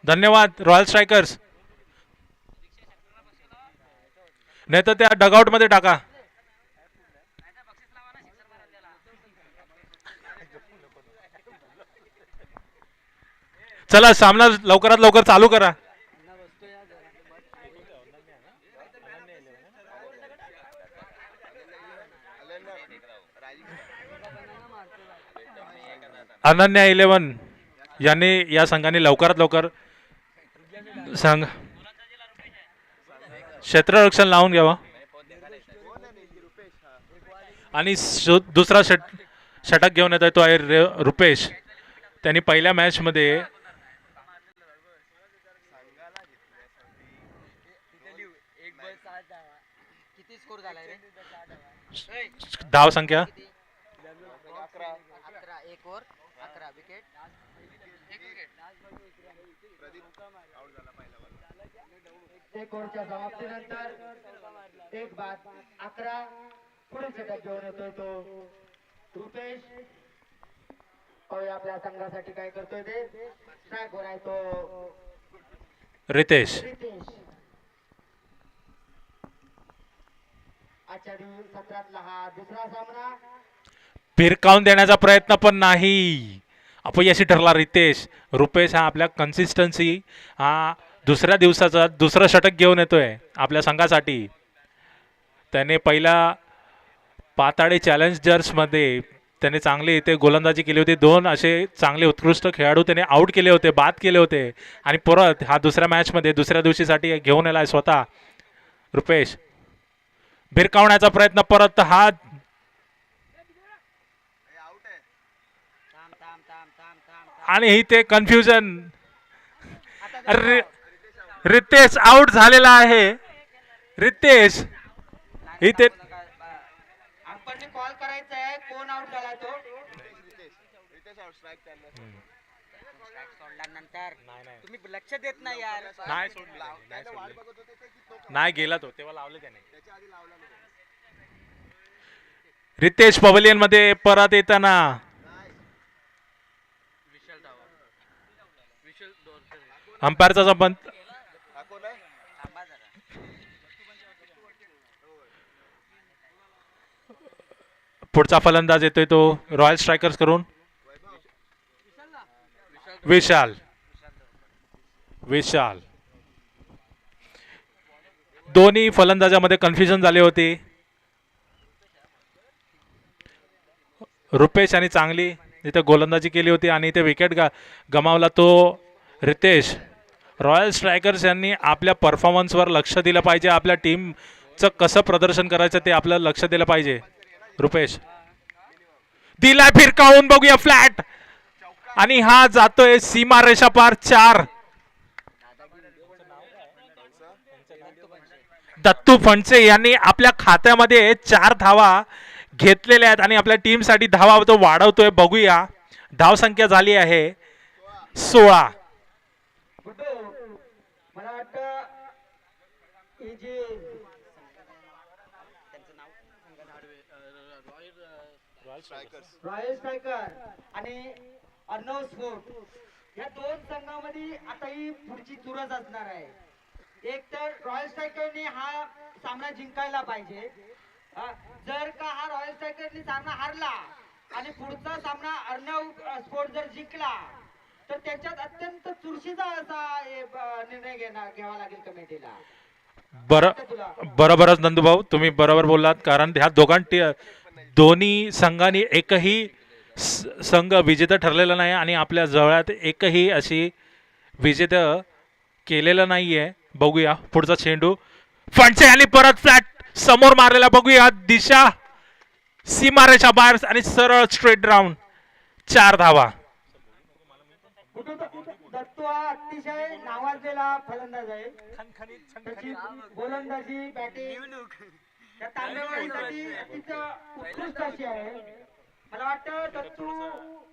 धन्यवाद royal strikers. नाही तर त्या डगआउट मध्ये टाका. चला सामना लवकरात लवकर चालू करा. अनन्या 11 यांनी या संघाने लवकरात लवकर संघ क्षेत्ररक्षण लावून घ्यावा. आणि दुसरा षटक घेऊन येतोय तो आहे रुपेश. त्यांनी पहिल्या मॅच मध्ये धाव संख्या एक ओव्हरच्या समाप्तीनंतर एक बाद 11 पुढे षटक घेऊन येतोय तो रुपेश. आपल्या संघासाठी काय करतोय ते स्ट्राईक वर आहे तो रितेश. आजच्या सत्रातला हा दुसरा सामना. फिरकावून देण्याचा प्रयत्न पण नाही, अपयशी ठरला रितेश. रुपेश हा आपल्या कन्सिस्टन्सी हा दुसऱ्या दिवसाचा दुसरं षटक घेऊन येतोय आपल्या संघासाठी. त्याने पहिला पाताळे चॅलेंजर्समध्ये त्याने चांगली इथे गोलंदाजी केली होती. 2 असे चांगले उत्कृष्ट खेळाडू त्याने आउट केले होते, बाद केले होते. आणि परत हा दुसऱ्या मॅचमध्ये दुसऱ्या दिवशीसाठी घेऊन आलाय स्वतः रुपेश. भिरकावण्याचा प्रयत्न परत हा आणि इथे कन्फ्युजन. रितेश आउट झालेला आहे. रितेश इथे कॉल करायचा आहे कोण आउट झाला तो. सोडल्यानंतर तुम्ही लक्ष देत नाही यार. नाही गेला तो तेव्हा लावले त्याने. रितेश पवेलियन मध्ये परत येताना अंपायरचा संबंध. पुढचा फलंदाज येतोय तो रॉयल स्ट्रायकर्स करून विशाल. विशाल दोन्ही फलंदाजामध्ये कन्फ्युजन झाले होते. रुपेश यांनी चांगली इथे गोलंदाजी केली होती आणि इथे विकेट गमावला तो रितेश. रॉयल स्ट्रायकर्स यांनी आपल्या परफॉर्मन्सवर लक्ष दिलं पाहिजे. आपल्या टीमचं कसं प्रदर्शन करायचं ते आपल्याला लक्ष दिलं पाहिजे. रुपेश दिलाय फिरकावून बघूया फ्लॅट आणि हा जातोय सीमा रेषा पार. 4 दत्तू फणसे यांनी आपल्या खात्यामध्ये 4 धावा घेतलेल्या आहेत आणि आपल्या टीमसाठी धावा तो वाढवतोय. बघूया धाव संख्या झाली आहे 16. मला वाटतं रॉयल स्ट्रायकर आणि अर्णव स्पोर्ट या 2 संघामध्ये आता ही पुढची चुरस असणार आहे. एक तर रॉयल स्ट्रायकरने हा सामना जिंकायला पाहिजे. जर का हा रॉयल स्ट्रायकरने सामना हारला आणि पुढचा सामना अर्णव स्पोर्ट जर जिंकला तर त्याच्यात अत्यंत चुरशीचा असा निर्णय घ्यावा लागेल कमिटीला. बरोबरच नंदूभाऊ तुम्ही बरोबर बोललात. कारण ह्या दोन्ही संघांनी एकही संघ विजेता ठरलेला नाही आणि आपल्या जवळात एकही अशी विजेता केलेला नाहीये. बघूया पुढचा चेंडू फणसे आणि परत फ्लॅट समोर मारलेला. बघूया दिशा सीमारेषा बाहेर आणि सरळ स्ट्रेट राऊंड. 4 धावा. दत्तू हा अतिशय नावाजलेला फलंदाज आहे. त्याची गोलंदाजी बॅटिंग त्या तांबेवाडीसाठी उत्कृष्ट अशी आहे. मला वाटतं दत्तू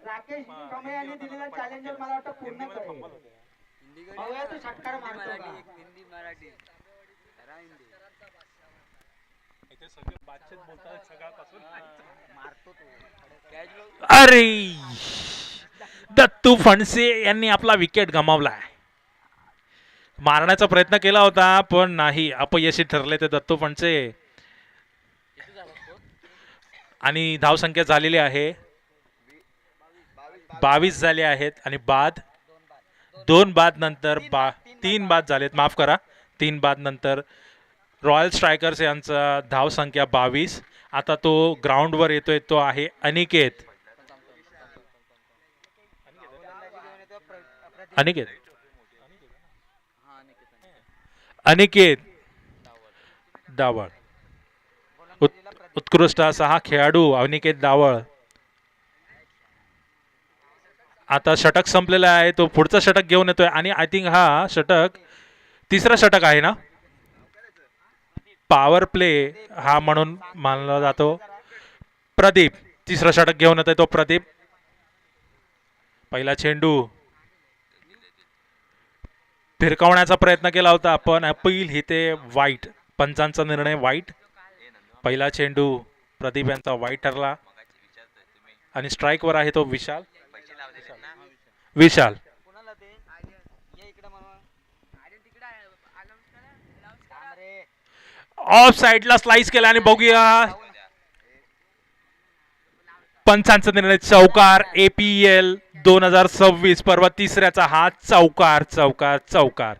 राकेश कमे यांनी दिलेला चॅलेंजर मला वाटतं पूर्ण करेल. बघूया तो षटकार मारतो का. अरे दत्तू फणसे यांनी आपला विकेट गमावलाय. मारण्याचा प्रयत्न केला होता पण नाही, अपयशी ठरले ते दत्तू पंचे. आणि धावसंख्या झालेली आहे 22 झाले आहेत आणि बाद 2 बाद नंतर 3 बाद झालेत, माफ करा, 3 बाद नंतर रॉयल स्ट्रायकर्स यांचा धावसंख्या 22. आता तो ग्राउंडवर येतोय, तो आहे अनिकेत. अनिकेत अनिकेत डावळ. उत्कृष्ट असा हा खेळाडू अनिकेत डावळ. आता षटक संपलेला आहे, तो पुढचा षटक घेऊन येतोय आणि आय थिंक हा षटक तिसरा षटक आहे ना, पॉवर प्ले हा म्हणून मानला जातो. प्रदीप तिसरा षटक घेऊन येतोय, तो प्रदीप. पहिला चेंडू फिरकावण्याचा प्रयत्न केला होता पण अपील इथे वाईट, पंचांचा निर्णय वाईट. पहिला चेंडू प्रदीप यांचा वाईट ठरला आणि स्ट्राईकवर आहे तो विशाल. विशाल ऑफ साइडला स्लाइस केला आणि बघूया पंचांचा निर्णय. चौकार APL 2026 पर्व तिसऱ्याचा हा चौकार चौकार चौकार.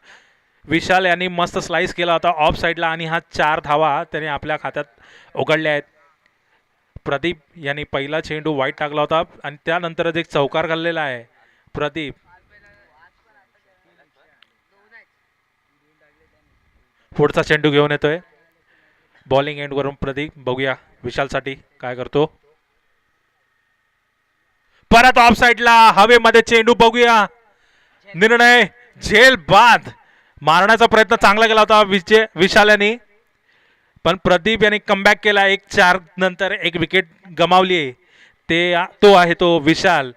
विशाल यांनी मस्त स्लाइस केला होता ऑफ साइडला आणि हा 4 धावा त्याने आपल्या खात्यात उघडल्या आहेत. प्रदीप यांनी पहिला चेंडू वाईट टाकला होता आणि त्यानंतरच एक चौकार घाललेला आहे प्रदीप. पुढचा चेंडू घेऊन येतोय बॉलिंग एंड वरून प्रदीप. बघूया विशालसाठी काय करतो. परत ऑफ साइडला हवेमध्ये चेंडू. बघूया निर्णय झेल बाद. मारण्याचा प्रयत्न चांगला केला होता विशाल यांनी पण प्रदीप यांनी कमबॅक केला. 1-4 नंतर एक विकेट गमावली, तो आहे तो विशाल.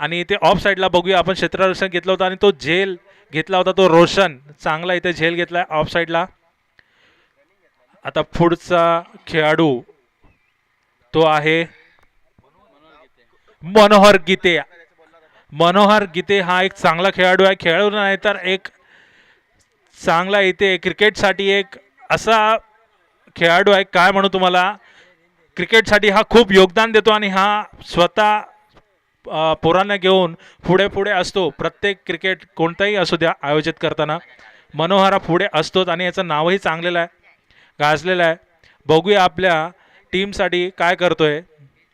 आणि ते ऑफ साइडला बघूया आपण क्षेत्ररक्षण घेतलं होतं आणि तो झेल घेतला होता तो रोशन. चांगला इथे झेल घेतलाय ऑफ साइडला. आता पुढचा खेळाडू तो आहे मनोहर गीते. मनोहर गीते हा एक चांगला खेळाडू आहे, खेळाडू नाही तर एक चांगला इथे क्रिकेटसाठी एक असा खेळाडू आहे, काय म्हणू तुम्हाला, क्रिकेटसाठी हा खूप योगदान देतो आणि हा स्वतः पोरांना घेऊन पुढे पुढे असतो. प्रत्येक क्रिकेट कोणताही असू द्या आयोजित करताना मनोहर हा पुढे असतोच आणि याचं नावही चांगलेलं आहे, गाजलेलं आहे. बघूया आपल्या टीमसाठी काय करतोय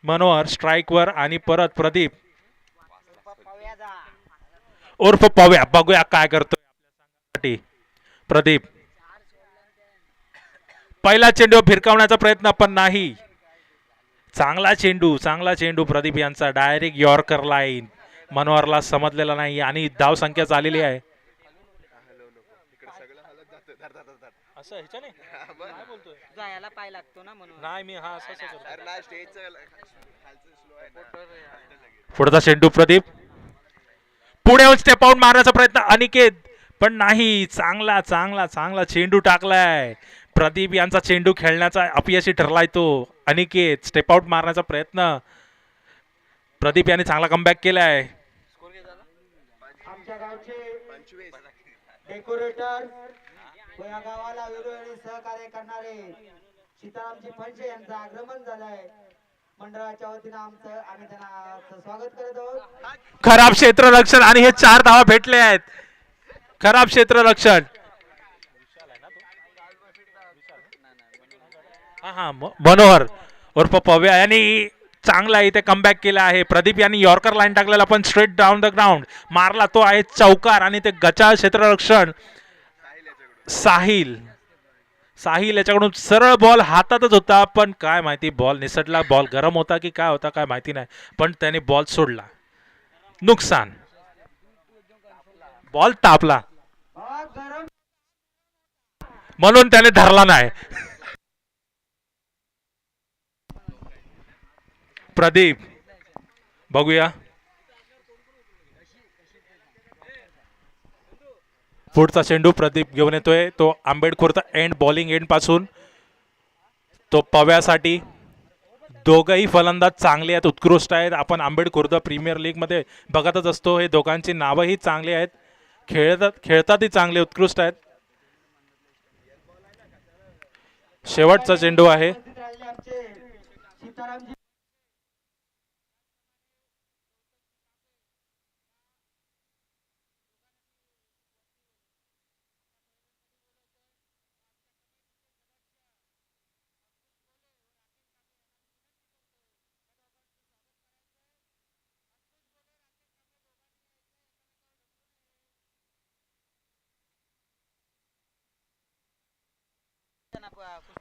मनोहर. स्ट्राईकवर आणि परत प्रदीप उर्फ पव्या. बघूया काय करतोय आपल्यासाठी प्रदीप. पहिला चेंडू फिरकावण्याचा प्रयत्न पण नाही. चांगला चेंडू प्रदीप यांचा डायरेक्ट यॉर्कर लाईन. मनोहरला समजलेला नाही आणि धाव संख्या झालेली आहे. पुढचा चेंडू प्रदीप. पुढे येऊन स्टेप आउट मारण्याचा प्रयत्न अनिकेत पण नाही. चांगला चांगला चांगला चेंडू टाकलाय प्रदीप यांचा. चेंडू खेळण्याचा अपयशी ठरलाय तो. अनिकेत स्टेप आउट मारण्याचा प्रयत्न. प्रदीप यांनी चांगला कमबॅक केलाय. आमच्या गावचे डेकोरेटर व या गावाला वेळोवेळी सहकार्य करणारे सीतारामजी फणसे यांचं आगमन झालंय. मंडळाच्या वतीनं आम्ही त्यांना स्वागत करत आहोत. खराब क्षेत्ररक्षण आणि हे 4 धावा भेटले आहेत. खराब क्षेत्ररक्षण. हा मनोहर उर्फ पव्या यांनी चांगला इथे कमबॅक केला आहे. प्रदीप यांनी यॉर्कर लाईन टाकलेला पण स्ट्रेट डाऊन द ग्राउंड मारला, तो आहे चौकार. आणि ते गचा क्षेत्ररक्षण साहिल याच्याकडून सरळ बॉल हातातच होता पण काय माहिती बॉल निसटला. बॉल गरम होता की काय होता काय माहिती नाही पण त्याने बॉल सोडला. नुकसान. बॉल तापला म्हणून त्याने धरला नाही. प्रदीप बघूया पुढचा चेंडू प्रदीप घेऊन येतोय. तो आंबेडकरचा एंड बॉलिंग एंड पासून तो पव्यासाठी. दोघंही फलंदाज चांगले आहेत, उत्कृष्ट आहेत. आपण आंबेडखुर्द प्रीमियर लीग मध्ये बघतच असतो. हे दोघांची नावही चांगली आहेत. खेळतातही चांगले उत्कृष्ट आहेत. शेवटचा चेंडू आहे. उपस्थित राहिले आमचे सीतारामजी.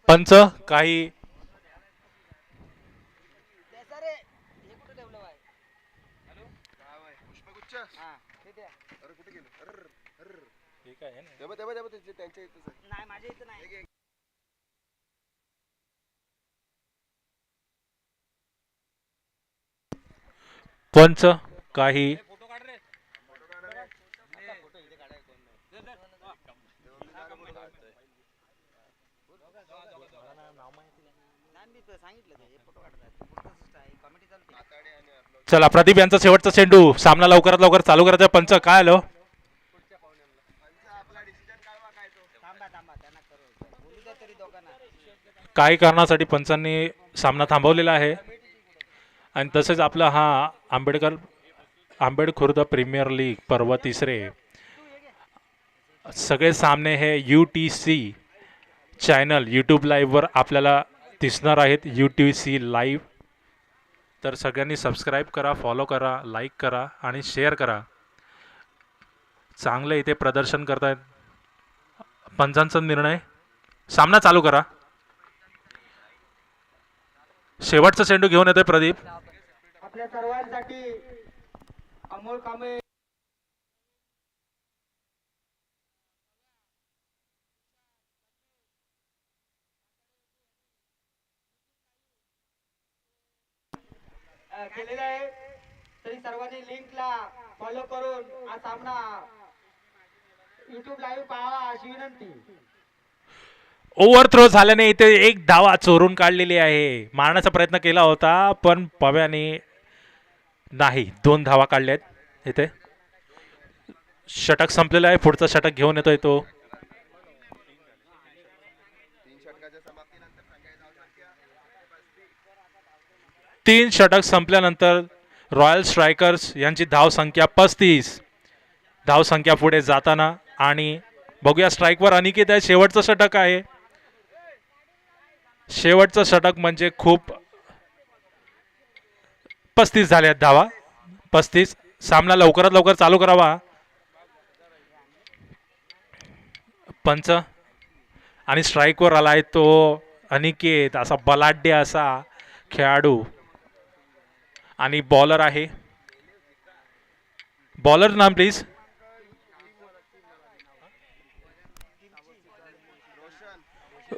पंच काही नाही माझ्या इथं नाही. पंच काही चला प्रदीप यांचा शेवटचा चेंडू. सामना लवकरात लवकर चालू करायचा. पंच काय आलं? काही कारणासाठी पंचांनी सामना थांबवलेला आहे. आणि तसेच आपला हा आंबेडखुर्द प्रीमियर लीग पर्व तिसरे सगळे सामने हे UTC चॅनल यूट्यूब लाईव्हवर आपल्याला दिसणार आहेत. UTC live. तर सगळ्यांनी सबस्क्राईब करा, फॉलो करा, लाईक करा आणि शेअर करा. चांगलं इथे प्रदर्शन करतायत. पंचांचा निर्णय. सामना चालू करा. शेवटचा चेंडू घेऊन येतोय प्रदीप. आपल्या सर्वांसाठी अमोल कांबळे केलेला आहे. तरी सर्वांनी लिंकला फॉलो करून हा सामना युट्यूब लाईव्ह पाहावा अशी विनंती. ओव्हरथ्रो झाल्याने इथे एक धावा चोरून काढलेली आहे. मारण्याचा प्रयत्न केला होता पण पव्याने नाही. 2 धावा काढल्यात इथे. षटक संपलेला आहे. पुढचा षटक घेऊन येतोय तो. 3 षटक संपल्यानंतर रॉयल स्ट्रायकर्स यांची धाव संख्या 35. धाव संख्या पुढे जाताना आणि बघूया स्ट्राईकवर अनिकेत आहे. शेवटचं षटक आहे. शेवटचं षटक म्हणजे खूप 35 झाले आहेत धावा. 35. सामना लवकरात लवकर चालू करावा. पंच आणि स्ट्राईकवर आलाय तो अनिकेत. असा बलाढ्य असा खेळाडू आणि बॉलर आहे. बॉलर नाम प्लीज.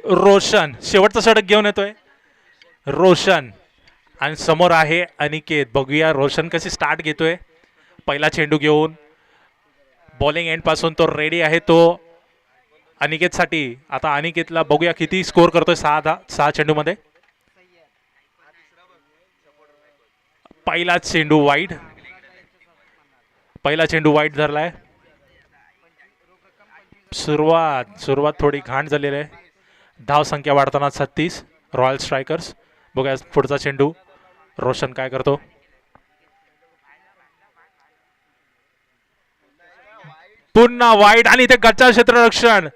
रोशन. शेवटचा षटक घेऊन येतोय रोशन आणि समोर आहे अनिकेत. बघूया रोशन कशी स्टार्ट घेतोय. पहिला चेंडू घेऊन बॉलिंग एंड पासून तो रेडी आहे तो अनिकेतसाठी. आता अनिकेतला बघूया किती स्कोर करतोय 6 चेंडूमध्ये. पहिला चेंडू वाईड. पहिला चेंडू वाईड धरलाय. सुरुवात थोडी घाण झालेली आहे. धाव संख्या वाढताना 36 रॉयल स्ट्रायकर्स. बघूया पुढचा चेंडू रोशन काय करतो. पुन्हा वाईड आणि इथे गच्चा क्षेत्ररक्षण.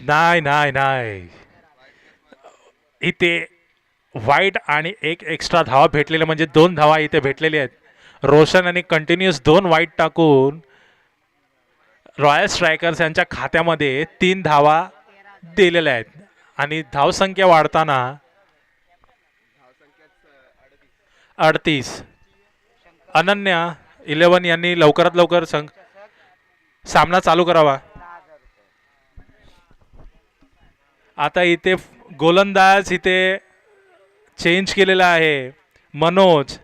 नाही इथे वाईट आणि एक एक्स्ट्रा धावा भेटलेल्या म्हणजे 2 धावा इथे भेटलेल्या आहेत. रोशन आणि कंटिन्युअस 2 वाईट टाकून रॉयल स्ट्रायकर्स यांच्या खात्यामध्ये 3 धावा दिलेल्या आहेत आणि धावसंख्या वाढताना 38. अनन्या 11 यांनी लवकरात लवकर सामना चालू करावा. आता इथे गोलंदाज इथे चेंज केलेला आहे. मनोज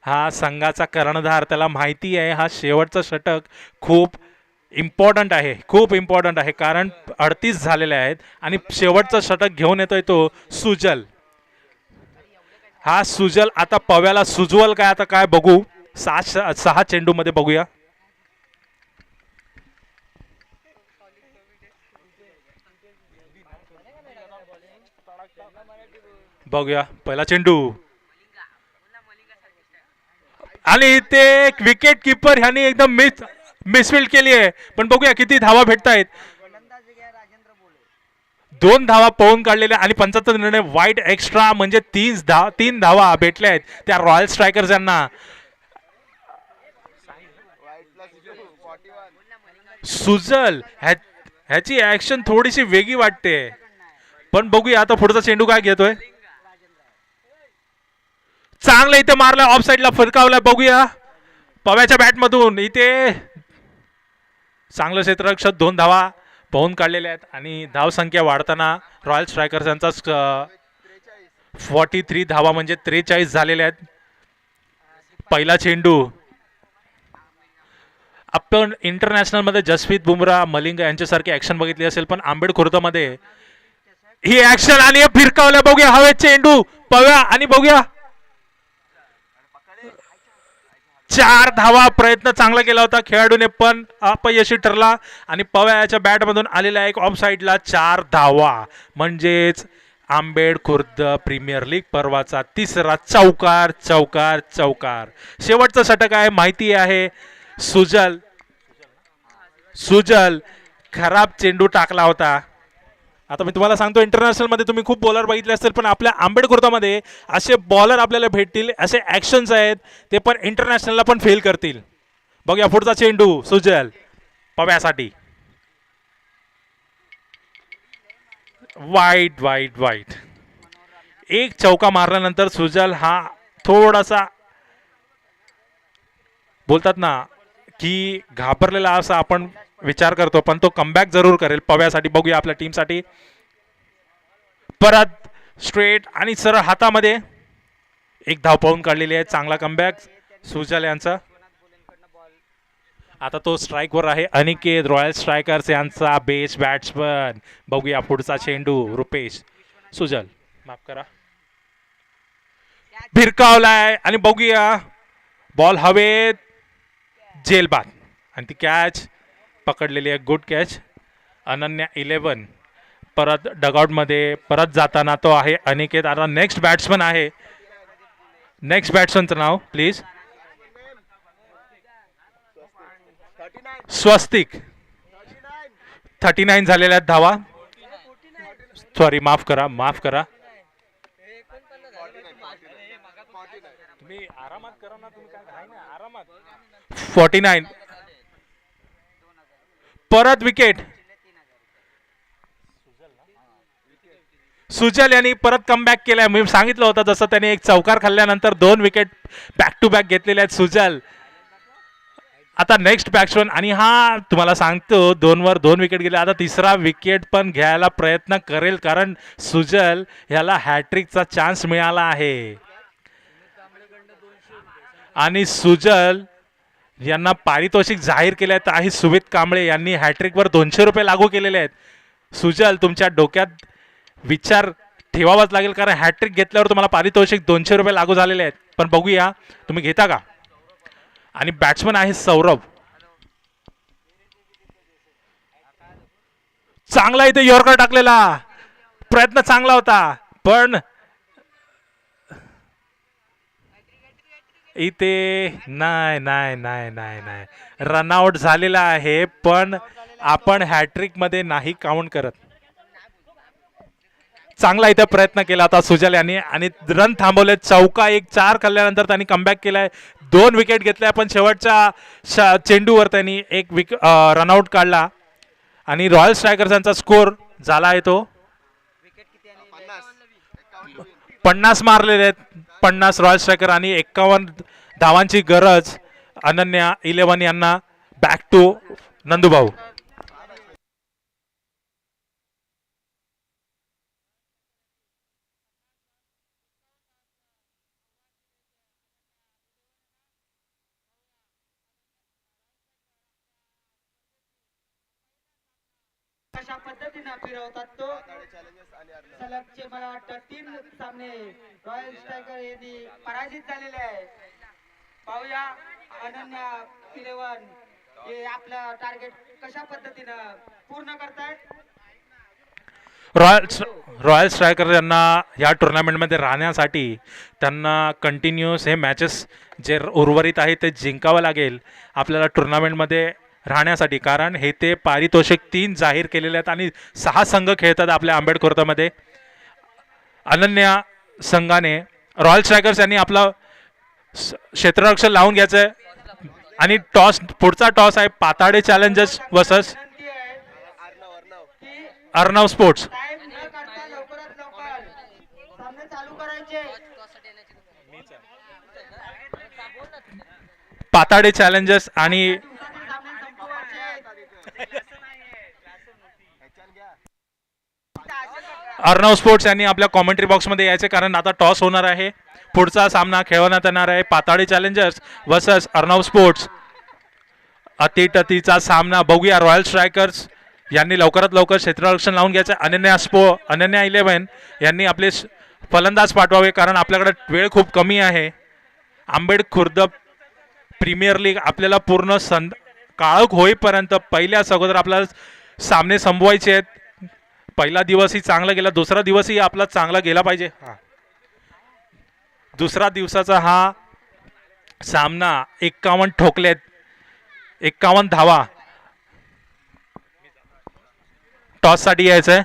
हा संघाचा कर्णधार. त्याला माहिती आहे हा शेवटचा षटक खूप इम्पॉर्टंट आहे. खूप इम्पॉर्टंट आहे कारण 38 झालेले आहेत आणि शेवटचा षटक घेऊन येतोय तो सुजल. हा सुजल आता पव्याला सुजवल काय आता काय बघू. सहा चेंडूमध्ये बघूया. बघूया पहिला चेंडू आणि ते विकेट किपर ह्याने एकदम मिसफिल्ड केली आहे. पण बघूया किती धावा भेटतायत. 2 धावा पळून काढलेल्या आणि 75 निर्णय वाईट एक्स्ट्रा म्हणजे 3 धावा भेटल्या आहेत त्या रॉयल स्ट्रायकर्स यांना. सुजल ह्याची ऍक्शन थोडीशी वेगळी वाटते. पण बघूया आता पुढचा चेंडू काय घेतोय. चांगलं इथे मारलं ऑफ साईडला फरकावलाय. बघूया पव्याच्या बॅटमधून इथे चांगलं क्षेत्ररक्षक 2 धावा पाहून काढलेल्या आहेत आणि धावसंख्या वाढताना रॉयल स्ट्रायकर्स यांचा 43 धावा म्हणजे 43 झालेल्या आहेत. पहिला चेंडू आपण इंटरनॅशनल मध्ये जसप्रीत बुमराह मलिंगा यांच्यासारखी ऍक्शन बघितली असेल पण आंबेड खुर्दमध्ये ही ऍक्शन आणि फिरकावल्या. बघूया हवे चेंडू पव्या आणि बघूया 4 धावा प्रयत्न चांगला केला होता खेळाडूने पण अपयशी ठरला आणि पव्याच्या बॅटमधून आलेला एक ऑफ साईडला 4 धावा म्हणजेच आंबेड खुर्द प्रीमियर लीग पर्वाचा तिसरा चौकार चौकार चौकार. शेवटचं षटक आहे माहिती आहे. सुजल खराब चेंडू टाकला होता. आता मी तुम्हाला सांगतो इंटरनॅशनल मध्ये तुम्ही खूप बॉलर बघितले असतील पण आपल्या आंबेड खुर्दामध्ये असे बॉलर आपल्याला भेटतील असे ऍक्शन्स आहेत ते पण इंटरनॅशनलला पण फेल करतील. बघूया पुढचा चेंडू सुजल पव्यासाठी. वाईट वाईट वाईट एक चौका मारल्यानंतर सुजल हा थोडासा बोलतात ना की घाबरलेला असा आपण विचार करतो पण तो कमबॅक जरूर करेल पव्यासाठी. बघूया आपल्या टीमसाठी परत स्ट्रेट आणि सरळ हातामध्ये एक धाव पाहून काढलेली आहे. चांगला कमबॅक सुजल यांचा. आता तो स्ट्राईक वर आहे अनिकेत रॉयल स्ट्रायकर्स यांचा बेस्ट बॅट्समन. बघूया पुढचा चेंडू रुपेश सुजल माफ करा भिरकावलाय आणि बघूया बॉल हवेत जेलबाद आणि ती कॅच पकडलेली आहे. Good catch. अनन्या 11 परत डगआउट मध्ये परत जाताना तो आहे अनिकेत. आता नेक्स्ट बॅट्समन आहे. नेक्स्ट बॅट्समनचं नाव प्लीज. स्वस्तिक. 39 झालेल्या धावा. सॉरी माफ करा माफ करा. तुम्ही आरामात करा ना. तुम्ही काय ना आरामात. 49 परत विकेट. सुजल यांनी परत कमबॅक केलाय. मी सांगितलं होतं जसं त्याने एक चौकार खाल्ल्यानंतर 2 विकेट बॅक टू बॅक घेतलेले आहेत सुजल. आता नेक्स्ट बॅट्समन आणि हा तुम्हाला सांगतो 2 वर 2 विकेट गेले. आता तिसरा विकेट पण घ्यायला प्रयत्न करेल कारण सुजल ह्याला हॅट्रिकचा चान्स मिळाला आहे आणि सुजल यांना पारितोषिक जाहीर केले आहेत. आहे सुमित कांबळे यांनी हॅट्रिकवर 200 रुपये लागू केलेले आहेत. सुजल तुमच्या डोक्यात विचार ठेवावाच लागेल कारण हॅट्रिक घेतल्यावर तुम्हाला पारितोषिक 200 रुपये लागू झालेले आहेत. पण बघूया तुम्ही घेता का. आणि बॅट्समन आहे सौरभ. चांगला इथे यॉर्कर टाकलेला प्रयत्न चांगला होता पण इथे नाही नाही नाही नाही नाही रनआउट झालेला आहे पण आपण हॅट्रिक मध्ये नाही काउंट करत. चांगला इथे प्रयत्न केला होता सुजल यांनी आणि रन थांबवले. चौका एक 4 खाल्ल्यानंतर त्यांनी कमबॅक केलाय. 2 विकेट घेतल्या पण शेवटच्या चेंडूवर त्यांनी एक रनआउट काढला आणि रॉयल स्ट्रायकर्सांचा स्कोर झाला आहे तो 50 मारलेले आहेत. 50 रॉयल स्ट्रायकर आणि 51 धावांची गरज. अनन्या 11 यांना बॅक टू नंदूभाऊ. कशा पद्धतीने फिरवतात तो सलगचे मला वाटतं 3 सामने रॉयल स्ट्रायकर यांनी पराजित झालेले आहे. पाहूया अनन्या इलेव्हन हे आपलं टार्गेट कशा पद्धतीनं पूर्ण करतायत. रॉयल स्ट्रायकर यांना ह्या टुर्नामेंटमध्ये राहण्यासाठी त्यांना कंटिन्युअस हे मॅचेस जे उर्वरित आहे ते जिंकावं लागेल आपल्याला टुर्नामेंटमध्ये राहण्यासाठी, कारण हे ते पारितोषिक 3 जाहीर केलेले आहेत आणि 6 संघ खेळतात आपल्या आंबेडकरमध्ये. अनन्या संघाने रॉयल स्ट्रायकर्स यांनी आपलं क्षेत्ररक्षण लावून घ्यायचं आणि पुढचा टॉस आहे पाताडे चॅलेंजर्स वर्सेस विनंती आहे की अर्णव स्पोर्ट्स. टाइम न काढता लवकरात लवकर सामने चालू करायचे. पाताडे चॅलेंजर्स आणि दिवसातील सामने संपवायचे आहेत. अर्णव स्पोर्ट्स यांनी आपल्या कॉमेंट्री बॉक्समध्ये यायचे, कारण आता टॉस होणार आहे. पुढचा सामना खेळवण्यात येणार आहे Patade challengers versus Arnav sports. अटीतटीचा सामना बघूया. रॉयल स्ट्रायकर्स यांनी लवकरात लवकर क्षेत्ररक्षण लावून घ्यायचं. अनन्या 11 यांनी आपले फलंदाज पाठवावे, कारण आपल्याकडे वेळ खूप कमी आहे. खुर्द प्रीमियर लीग आपल्याला पूर्ण काळोख होईपर्यंत पहिल्याच अगोदर आपल्याला सामने संपवायचे आहेत. पहिला दिवसही चांगला गेला, दुसरा दिवसही आपला चांगला गेला पाहिजे. दुसरा दिवसाचा हा सामना 51 ठोकलेत, 51 धावा. टॉस साठी यायचंय.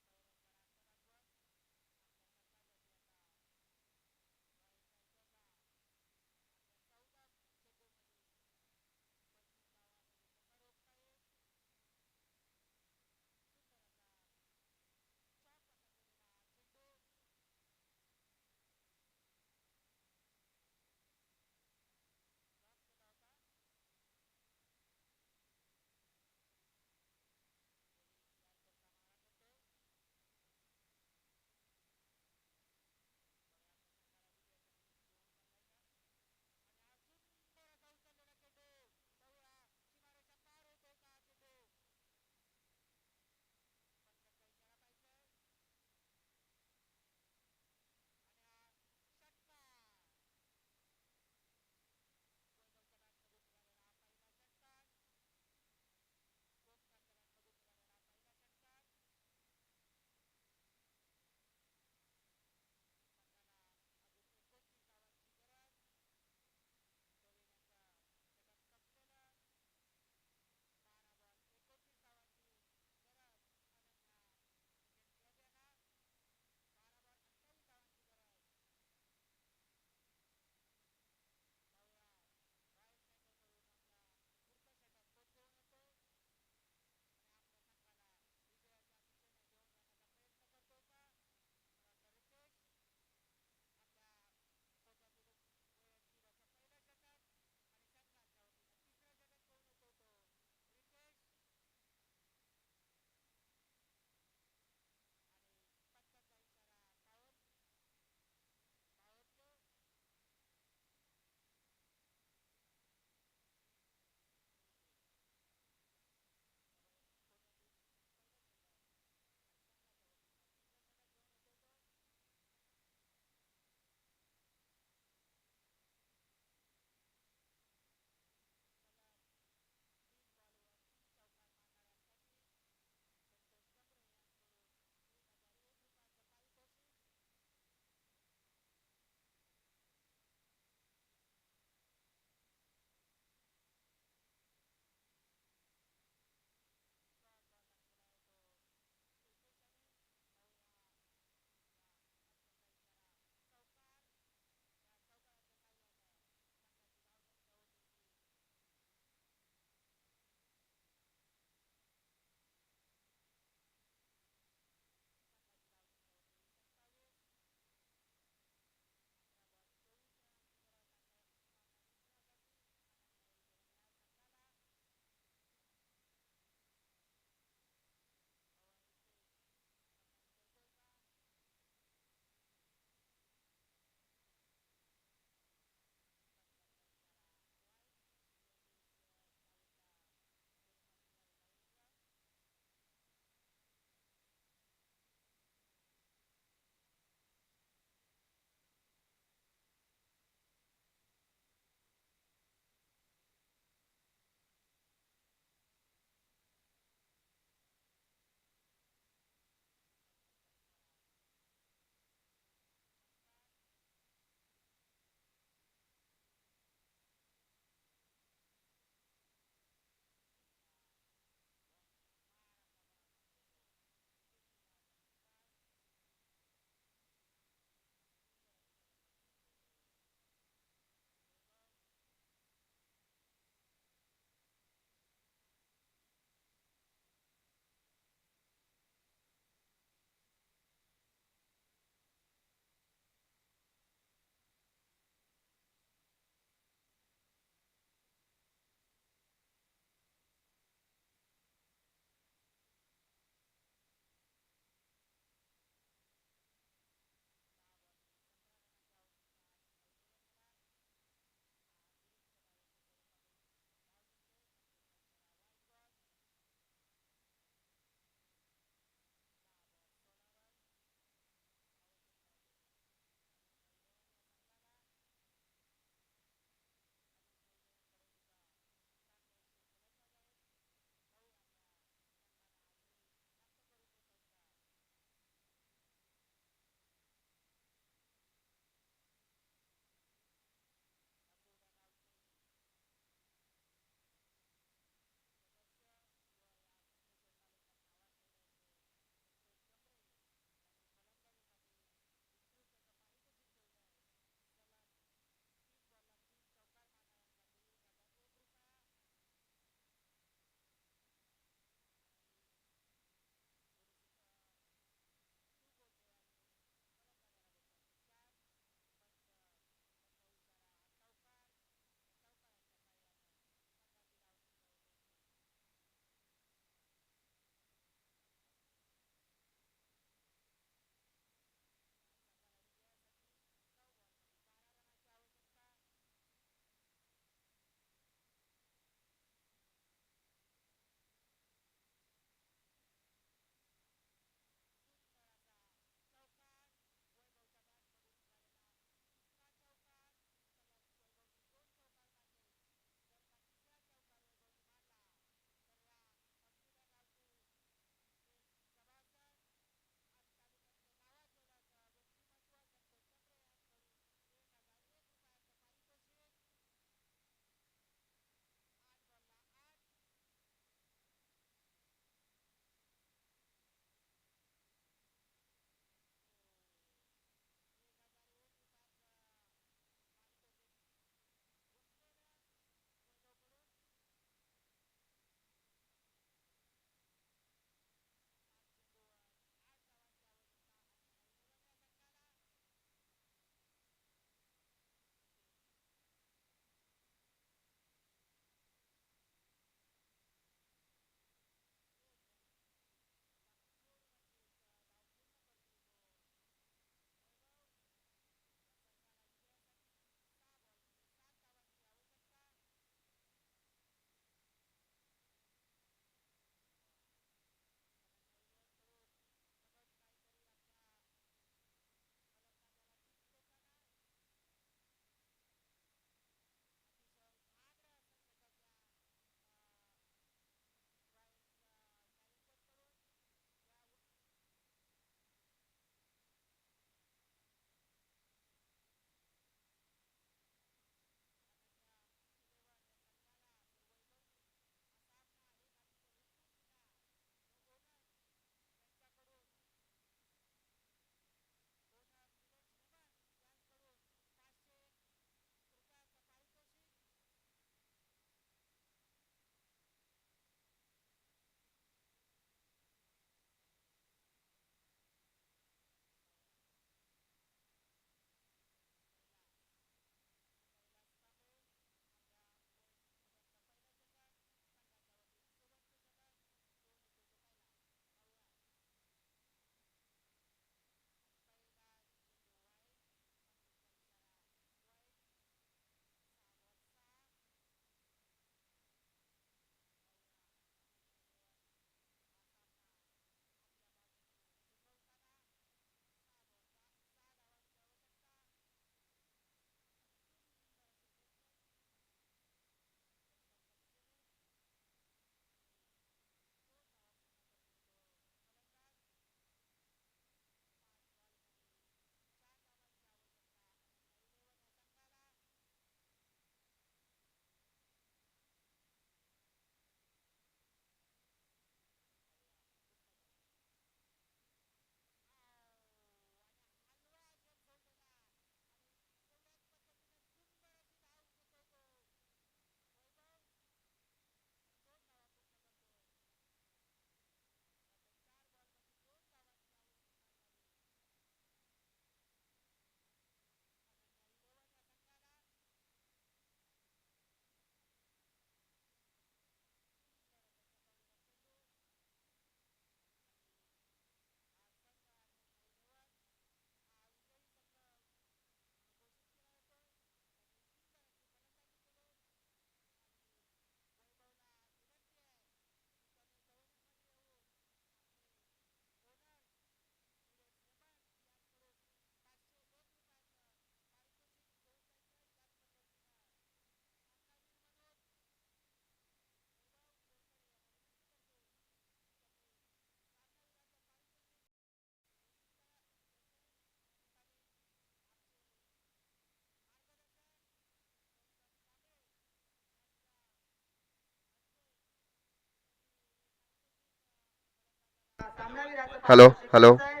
सामनावीराचा हॅलो हॅलो आहे.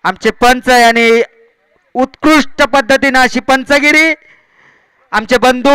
आमचे पंच आहे आणि उत्कृष्ट पद्धतीने अशी पंचगिरी आमचे बंधू